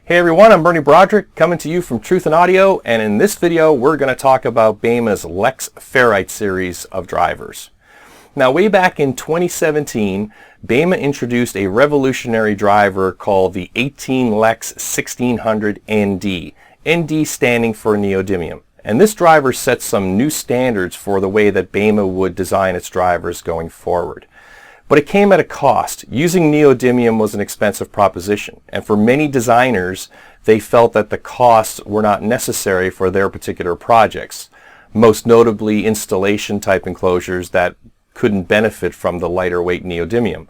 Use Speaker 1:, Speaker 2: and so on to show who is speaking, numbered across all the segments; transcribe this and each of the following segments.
Speaker 1: Hey everyone, I'm Bernie Broderick coming to you from Truth in Audio, and in this video we're going to talk about Beyma's Lex Fe series of drivers. Now way back in 2017, Beyma introduced a revolutionary driver called the 18Lex 1600 ND, ND standing for neodymium. And this driver sets some new standards for the way that Beyma would design its drivers going forward. But it came at a cost. Using neodymium was an expensive proposition, and for many designers, they felt that the costs were not necessary for their particular projects, most notably installation type enclosures that couldn't benefit from the lighter weight neodymium.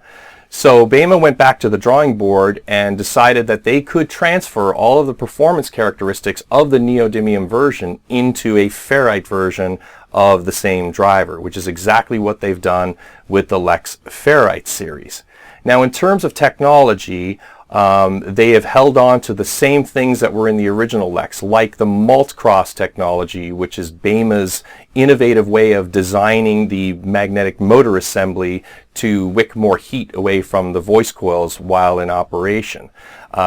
Speaker 1: So Beyma went back to the drawing board and decided that they could transfer all of the performance characteristics of the neodymium version into a ferrite version of the same driver, which is exactly what they've done with the Lex Fe series. Now in terms of technology, they have held on to the same things that were in the original Lex, like the malt cross technology, which is Beyma's innovative way of designing the magnetic motor assembly to wick more heat away from the voice coils while in operation.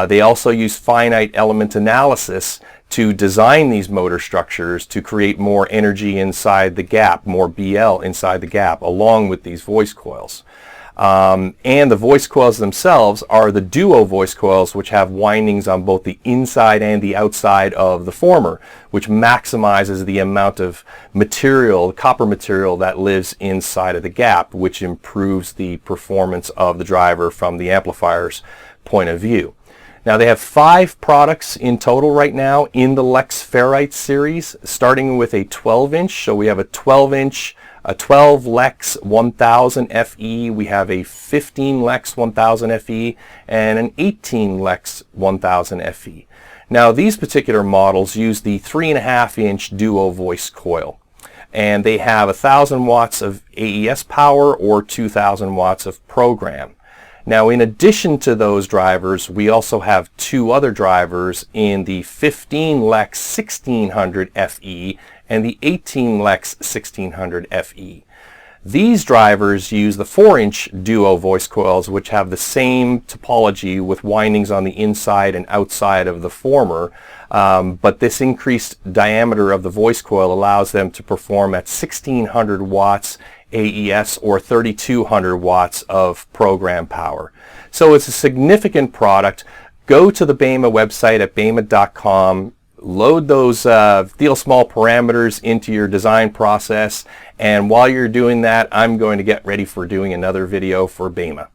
Speaker 1: They also use finite element analysis to design these motor structures to create more energy inside the gap, more BL inside the gap, along with these voice coils. And the voice coils themselves are the duo voice coils, which have windings on both the inside and the outside of the former, which maximizes the amount of material, copper material, that lives inside of the gap, which improves the performance of the driver from the amplifier's point of view. Now they have 5 products in total right now in the Lex Fe series, starting with a 12-inch. So we have a 12-inch, a 12 Lex 1000 FE, we have a 15 Lex 1000 FE, and an 18 Lex 1000 FE. Now these particular models use the 3.5-inch duo voice coil, and they have 1000 watts of AES power or 2000 watts of program. Now in addition to those drivers, we also have 2 other drivers in the 15 Lex 1600 FE and the 18 Lex 1600 FE. These drivers use the 4-inch duo voice coils, which have the same topology with windings on the inside and outside of the former, but this increased diameter of the voice coil allows them to perform at 1600 watts AES or 3200 watts of program power. So it's a significant product. Go to the Beyma website at beyma.com, load those deal small parameters into your design process, and while you're doing that, I'm going to get ready for doing another video for Beyma.